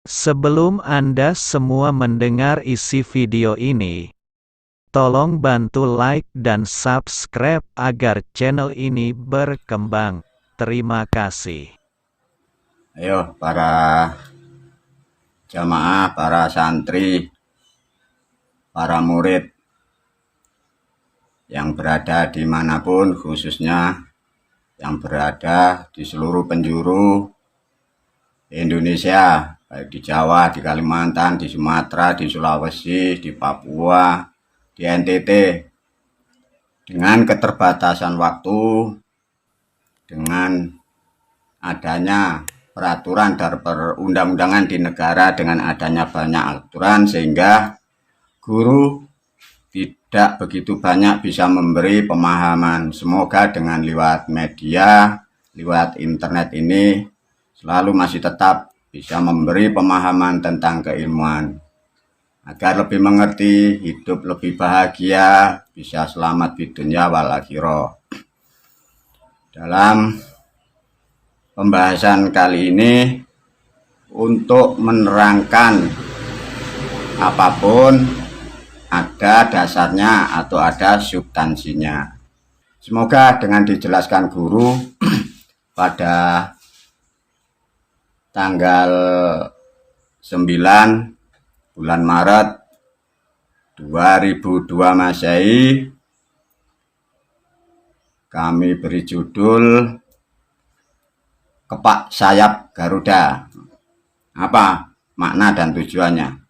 Sebelum Anda semua mendengar isi video ini, tolong bantu like dan subscribe agar channel ini berkembang. Terima kasih. Ayo para jamaah, para santri, para murid yang berada dimanapun, khususnya yang berada di seluruh penjuru Indonesia, baik di Jawa, di Kalimantan, di Sumatera, di Sulawesi, di Papua, di NTT. Dengan keterbatasan waktu, dengan adanya peraturan dan perundang-undangan di negara, dengan adanya banyak aturan, sehingga guru tidak begitu banyak bisa memberi pemahaman. Semoga dengan lewat media, lewat internet ini, selalu masih tetap bisa memberi pemahaman tentang keilmuan, agar lebih mengerti, hidup lebih bahagia, bisa selamat di dunia wal akhirah. Dalam pembahasan kali ini, untuk menerangkan apapun ada dasarnya atau ada substansinya. Semoga dengan dijelaskan guru pada tanggal 9 bulan Maret 2002 Masehi, kami beri judul Kepak Sayap Garuda. Apa makna dan tujuannya?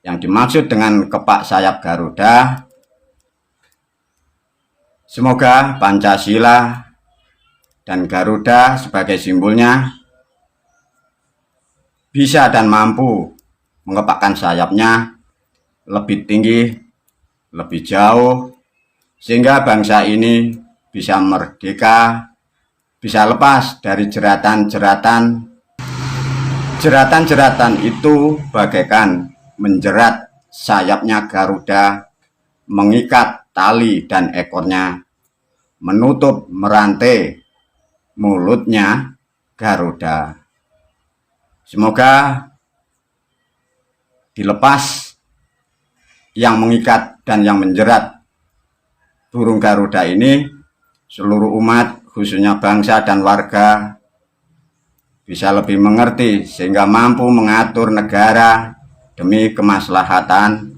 Yang dimaksud dengan kepak sayap Garuda, semoga Pancasila dan Garuda sebagai simbolnya bisa dan mampu mengepakkan sayapnya lebih tinggi, lebih jauh, sehingga bangsa ini bisa merdeka, bisa lepas dari jeratan-jeratan. Jeratan-jeratan itu bagaikan menjerat sayapnya Garuda, mengikat tali dan ekornya, menutup merantai mulutnya Garuda. Semoga dilepas yang mengikat dan yang menjerat burung Garuda ini, seluruh umat, khususnya bangsa dan warga, bisa lebih mengerti sehingga mampu mengatur negara demi kemaslahatan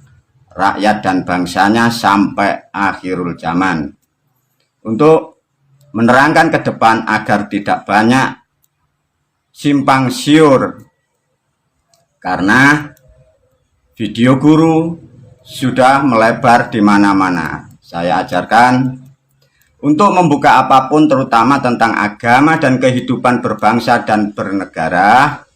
rakyat dan bangsanya sampai akhirul zaman. Untuk menerangkan ke depan agar tidak banyak simpang siur, karena video guru sudah melebar di mana-mana. Saya ajarkan untuk membuka apapun, terutama tentang agama dan kehidupan berbangsa dan bernegara.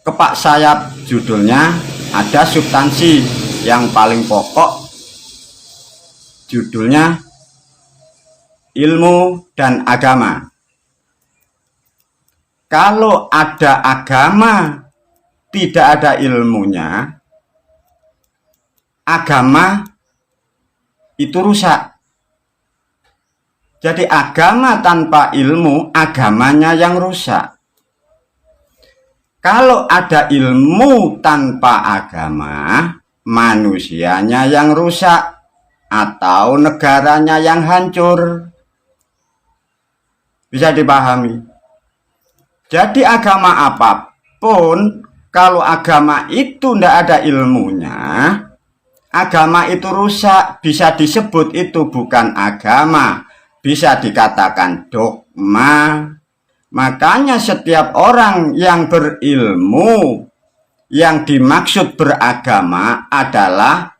Kepak sayap judulnya, ada substansi yang paling pokok, judulnya ilmu dan agama. Kalau ada agama, tidak ada ilmunya, agama itu rusak. Jadi agama tanpa ilmu, agamanya yang rusak. Kalau ada ilmu tanpa agama, manusianya yang rusak atau negaranya yang hancur. Bisa dipahami? Jadi agama apapun, kalau agama itu tidak ada ilmunya, agama itu rusak. Bisa disebut itu bukan agama, bisa dikatakan dogma. Makanya setiap orang yang berilmu, yang dimaksud beragama adalah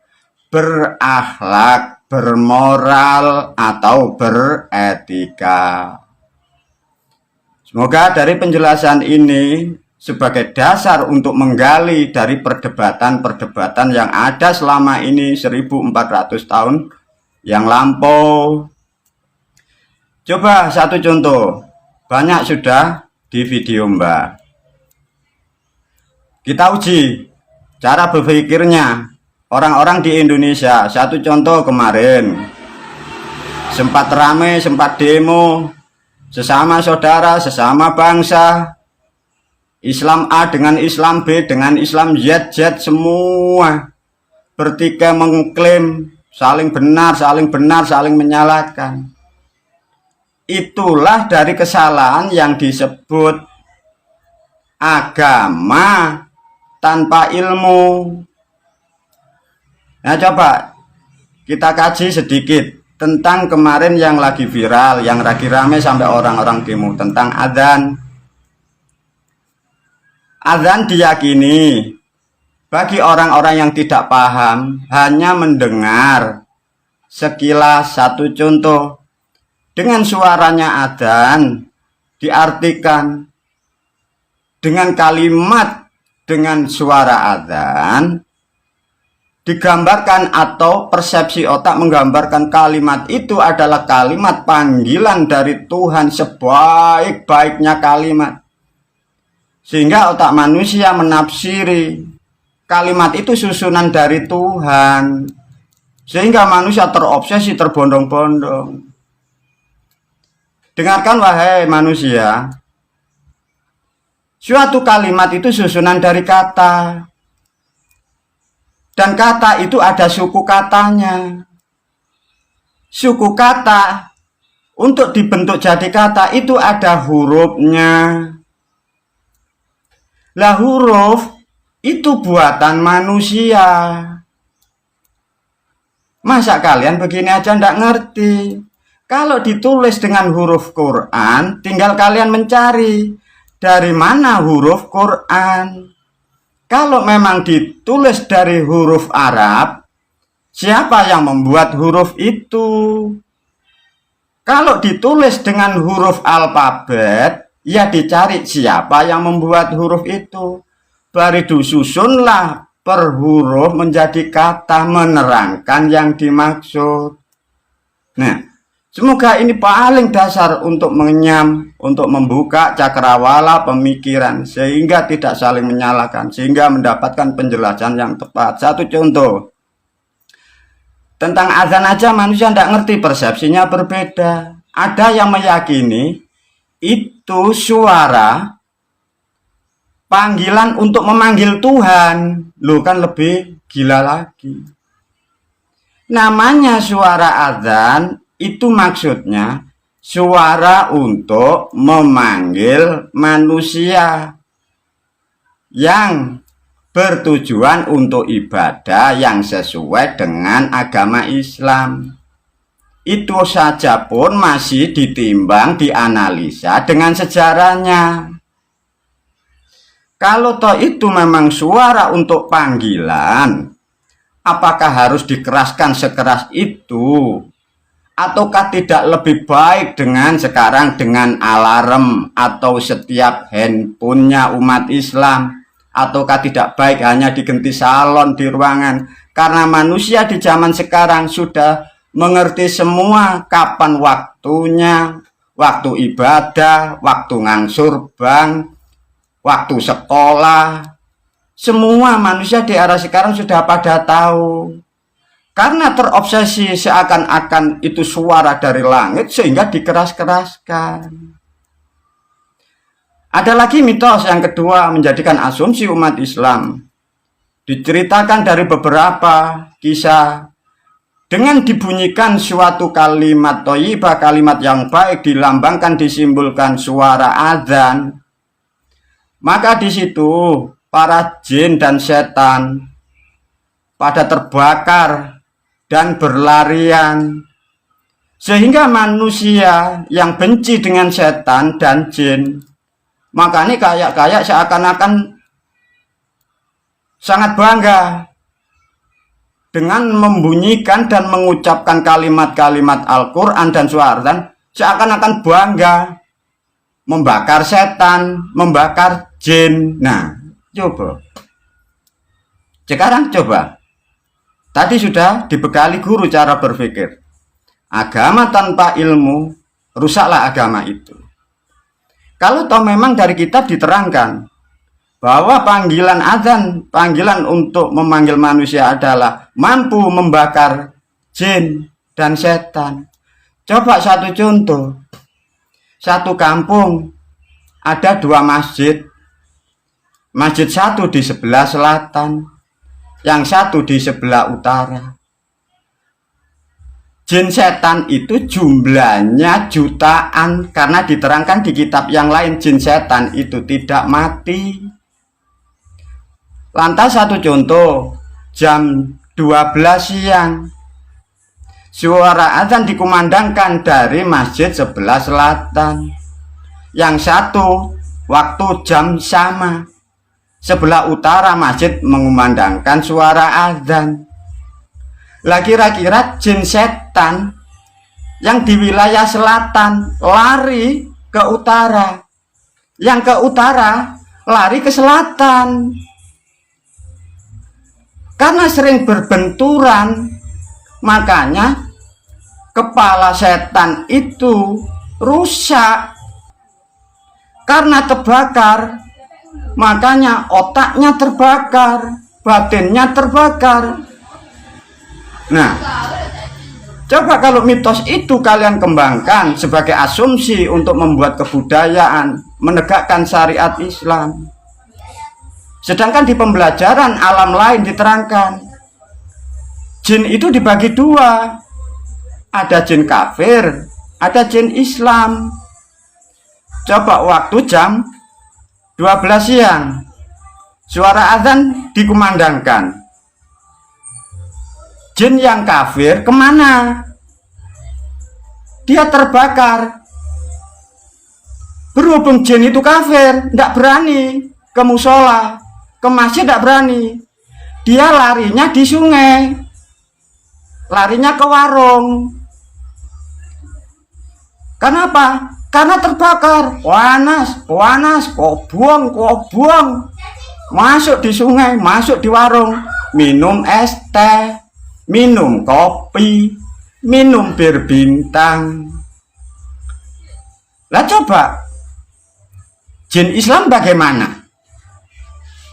berakhlak, bermoral, atau beretika. Semoga dari penjelasan ini sebagai dasar untuk menggali dari perdebatan-perdebatan yang ada selama ini 1400 tahun yang lampau. Coba satu contoh, banyak sudah di video Mbak. Kita uji cara berpikirnya orang-orang di Indonesia. Satu contoh, kemarin sempat ramai, sempat demo, sesama saudara, sesama bangsa, Islam A dengan Islam B dengan Islam Z semua bertikai mengklaim saling benar, saling menyalahkan. Itulah dari kesalahan yang disebut agama tanpa ilmu. Nah, coba kita kaji sedikit tentang kemarin yang lagi viral, yang lagi rame sampai orang-orang demo tentang adzan. Adzan diyakini bagi orang-orang yang tidak paham hanya mendengar sekilas. Satu contoh, dengan suaranya adzan diartikan dengan kalimat dengan suara adzan digambarkan atau persepsi otak menggambarkan kalimat itu adalah kalimat panggilan dari Tuhan, sebaik-baiknya kalimat, sehingga otak manusia menafsiri kalimat itu susunan dari Tuhan, sehingga manusia terobsesi, terbondong-bondong. Dengarkan wahai manusia, suatu kalimat itu susunan dari kata, dan kata itu ada suku katanya. Suku kata untuk dibentuk jadi kata itu ada hurufnya. Lah huruf itu buatan manusia. Masa kalian begini aja ndak ngerti? Kalau ditulis dengan huruf Quran, tinggal kalian mencari dari mana huruf Quran. Kalau memang ditulis dari huruf Arab, siapa yang membuat huruf itu? Kalau ditulis dengan huruf alfabet, ya dicari siapa yang membuat huruf itu. Baru disusunlah per huruf menjadi kata menerangkan yang dimaksud. Nah, semoga ini paling dasar untuk mengenyam, untuk membuka cakrawala pemikiran, sehingga tidak saling menyalahkan, sehingga mendapatkan penjelasan yang tepat. Satu contoh, tentang azan aja manusia tidak ngerti, persepsinya berbeda. Ada yang meyakini itu suara panggilan untuk memanggil Tuhan. Loh, kan lebih gila lagi. Namanya suara azan itu maksudnya suara untuk memanggil manusia yang bertujuan untuk ibadah yang sesuai dengan agama Islam. Itu saja pun masih ditimbang, dianalisa dengan sejarahnya. Kalau toh itu memang suara untuk panggilan, apakah harus dikeraskan sekeras itu? Ataukah tidak lebih baik dengan sekarang dengan alarm atau setiap handphonenya umat Islam? Ataukah tidak baik hanya diganti salon di ruangan? Karena manusia di zaman sekarang sudah mengerti semua kapan waktunya, waktu ibadah, waktu ngangsur bank, waktu sekolah. Semua manusia di era sekarang sudah pada tahu. Karena terobsesi seakan-akan itu suara dari langit sehingga dikeras-keraskan. Ada lagi mitos yang kedua menjadikan asumsi umat Islam. Diceritakan dari beberapa kisah. Dengan dibunyikan suatu kalimat thayyibah, kalimat yang baik, dilambangkan, disimbolkan suara azan, maka di situ para jin dan setan pada terbakar dan berlarian, sehingga manusia yang benci dengan setan dan jin, makanya kayak seakan-akan sangat bangga dengan membunyikan dan mengucapkan kalimat-kalimat Al-Quran dan suara azan, seakan-akan bangga membakar setan, membakar jin. Nah, coba sekarang coba, tadi sudah dibekali guru cara berpikir. Agama tanpa ilmu, rusaklah agama itu. Kalau toh memang dari kitab diterangkan bahwa panggilan azan, panggilan untuk memanggil manusia adalah mampu membakar jin dan setan. Coba satu contoh. Satu kampung ada 2 masjid. Masjid satu di sebelah selatan, yang satu di sebelah utara. Jin setan itu jumlahnya jutaan, karena diterangkan di kitab yang lain jin setan itu tidak mati. Lantas satu contoh, jam 12 siang suara azan dikumandangkan dari masjid sebelah selatan, yang satu waktu jam sama, sebelah utara masjid mengumandangkan suara azan. Lah kira-kira jin setan yang di wilayah selatan lari ke utara, yang ke utara lari ke selatan. Karena sering berbenturan, makanya kepala setan itu rusak. Karena terbakar, makanya otaknya terbakar, batinnya terbakar. Nah, coba kalau mitos itu kalian kembangkan sebagai asumsi untuk membuat kebudayaan, menegakkan syariat Islam. Sedangkan di pembelajaran alam lain diterangkan, jin itu dibagi dua. Ada jin kafir, ada jin Islam. Coba waktu jam 12 siang, suara azan dikumandangkan. Jin yang kafir kemana? Dia terbakar. Berhubung jin itu kafir, tidak berani ke musola, ke masjid tidak berani. Dia larinya di sungai, larinya ke warung. Kenapa? Karena terbakar. Panas, kok buang. Masuk di sungai, masuk di warung, minum es teh, minum kopi, minum bir bintang. Lah coba, jin Islam bagaimana?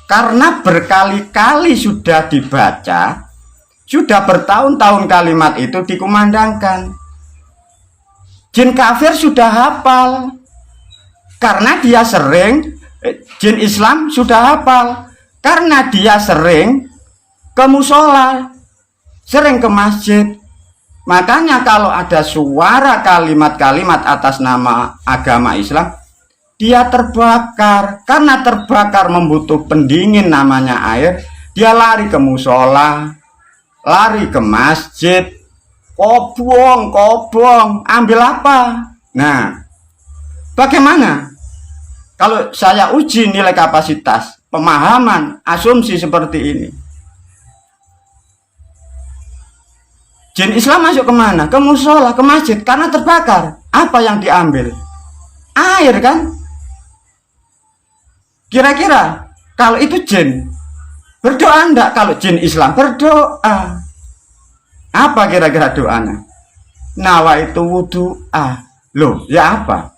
Karena berkali-kali sudah dibaca, sudah bertahun-tahun kalimat itu dikumandangkan. Jin kafir sudah hafal, karena dia sering, jin Islam sudah hafal, karena dia sering ke musola, sering ke masjid. Makanya kalau ada suara kalimat-kalimat atas nama agama Islam, dia terbakar. Karena terbakar membutuhkan pendingin namanya air, dia lari ke musola, lari ke masjid, kobong, ambil apa? Nah, bagaimana kalau saya uji nilai kapasitas, pemahaman, asumsi seperti ini? Jin Islam masuk kemana? Ke musola, ke masjid, karena terbakar. Apa yang diambil? Air kan? Kira-kira kalau itu jin, berdoa enggak? Kalau jin Islam berdoa. Apa kira-kira doanya? Nawa itu wudu'a. Loh, ya apa?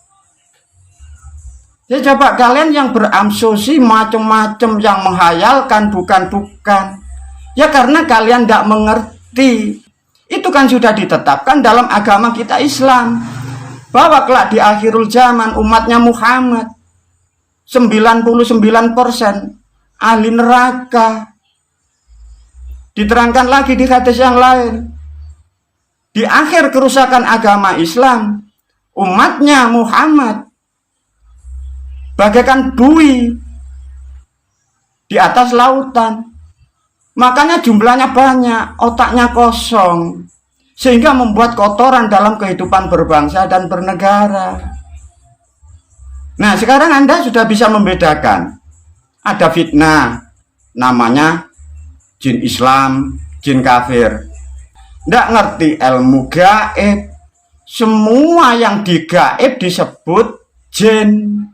Ya coba kalian yang beramsusi macam-macam, yang menghayalkan bukan-bukan. Ya karena kalian tidak mengerti. Itu kan sudah ditetapkan dalam agama kita Islam, bahwa kelak di akhirul zaman umatnya Muhammad 99% ahli neraka. Diterangkan lagi di hadis yang lain, di akhir kerusakan agama Islam, umatnya Muhammad bagaikan buih di atas lautan. Makanya jumlahnya banyak, otaknya kosong, sehingga membuat kotoran dalam kehidupan berbangsa dan bernegara. Nah, sekarang Anda sudah bisa membedakan. Ada fitnah, namanya jin Islam, jin kafir. Tidak ngerti ilmu gaib. Semua yang digaib disebut jin.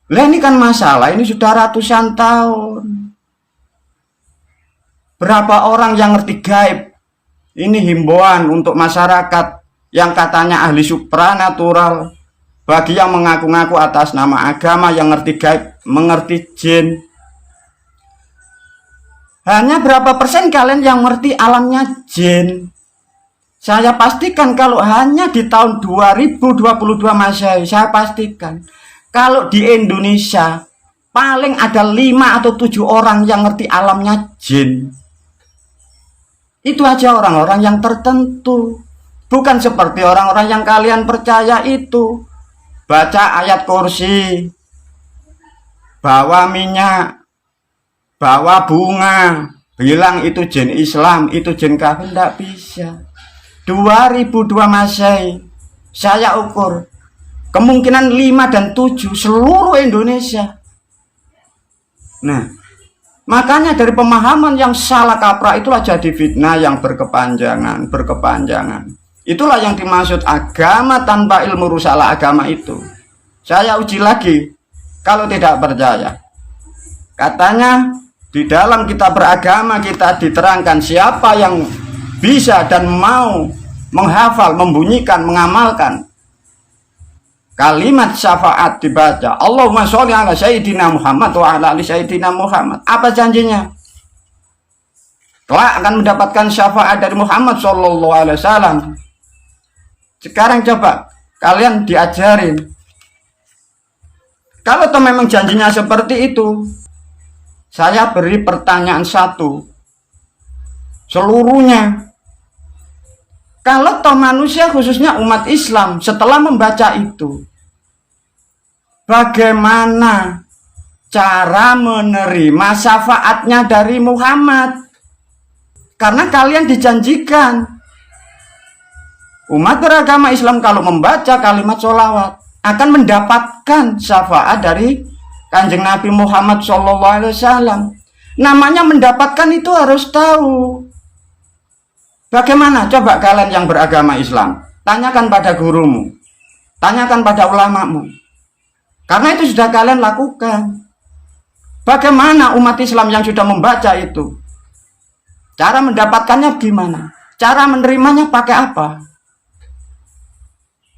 Lah ini kan masalah, ini sudah ratusan tahun. Berapa orang yang ngerti gaib? Ini himbauan untuk masyarakat yang katanya ahli supranatural, bagi yang mengaku-ngaku atas nama agama, yang ngerti gaib, mengerti jin. Hanya berapa persen kalian yang ngerti alamnya jin? Saya pastikan kalau hanya di tahun 2022 Masehi, saya pastikan kalau di Indonesia paling ada 5 atau 7 orang yang ngerti alamnya jin. Itu aja orang-orang yang tertentu. Bukan seperti orang-orang yang kalian percaya itu. Baca ayat kursi, bawa minyak, bawa bunga, bilang itu jin Islam, itu jin kafir. Tidak bisa. 2002 Masehi saya ukur kemungkinan 5 dan 7 seluruh Indonesia. Nah, makanya dari pemahaman yang salah kaprah itulah jadi fitnah yang berkepanjangan. Itulah yang dimaksud agama tanpa ilmu rusaklah agama itu. Saya uji lagi kalau tidak percaya. Katanya di dalam kitab beragama kita diterangkan siapa yang bisa dan mau menghafal, membunyikan, mengamalkan kalimat syafaat dibaca Allahumma sholli ala sayyidina Muhammad wa ala ali sayyidina Muhammad. Apa janjinya? Kelak akan mendapatkan syafaat dari Muhammad sallallahu alaihi wasallam. Sekarang coba kalian diajarin. Kalau toh memang janjinya seperti itu, saya beri pertanyaan satu. Seluruhnya. Kalau toh manusia khususnya umat Islam setelah membaca itu, bagaimana cara menerima syafaatnya dari Muhammad? Karena kalian dijanjikan umat beragama Islam kalau membaca kalimat sholawat akan mendapatkan syafaat dari Kanjeng Nabi Muhammad SAW. Namanya mendapatkan itu harus tahu. Bagaimana? Coba kalian yang beragama Islam, tanyakan pada gurumu, tanyakan pada ulamamu. Karena itu sudah kalian lakukan. Bagaimana umat Islam yang sudah membaca itu? Cara mendapatkannya gimana? Cara menerimanya pakai apa?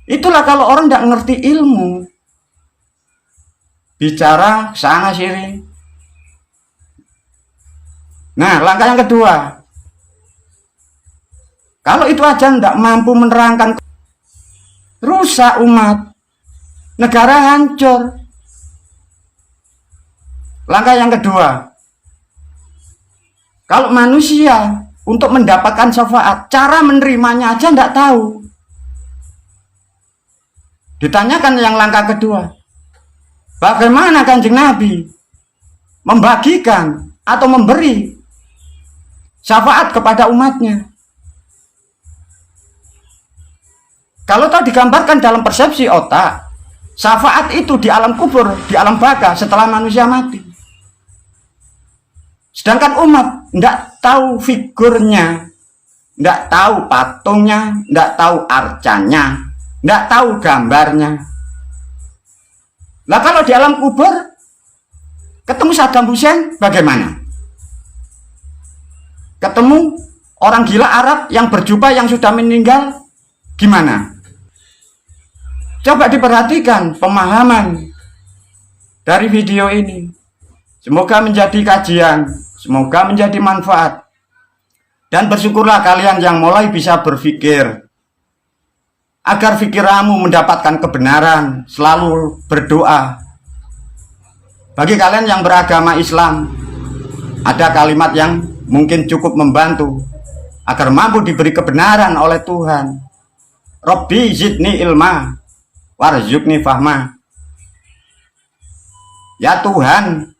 Itulah kalau orang tidak ngerti ilmu. Bicara sana sini. Nah, langkah yang kedua. Kalau itu aja tidak mampu menerangkan, rusak umat, negara hancur. Langkah yang kedua, kalau manusia untuk mendapatkan syafaat, cara menerimanya aja tidak tahu. Ditanyakan yang langkah kedua, bagaimana Kanjeng Nabi membagikan atau memberi syafaat kepada umatnya? Kalau tahu digambarkan dalam persepsi otak, syafaat itu di alam kubur, di alam baka setelah manusia mati. Sedangkan umat tidak tahu figurnya, tidak tahu patungnya, tidak tahu arcanya, tidak tahu gambarnya. Nah kalau di alam kubur ketemu Saddam Hussein bagaimana? Ketemu orang gila Arab yang berjubah yang sudah meninggal gimana? Coba diperhatikan pemahaman dari video ini. Semoga menjadi kajian, semoga menjadi manfaat. Dan bersyukurlah kalian yang mulai bisa berpikir. Agar pikiranmu mendapatkan kebenaran, selalu berdoa. Bagi kalian yang beragama Islam, ada kalimat yang mungkin cukup membantu agar mampu diberi kebenaran oleh Tuhan. Rabbi zidni ilma warzuqni fahma. Ya Tuhan,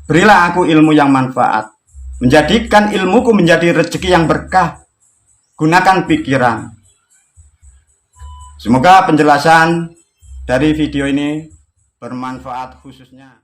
berilah aku ilmu yang manfaat, menjadikan ilmuku menjadi rezeki yang berkah. Gunakan pikiran. Semoga penjelasan dari video ini bermanfaat khususnya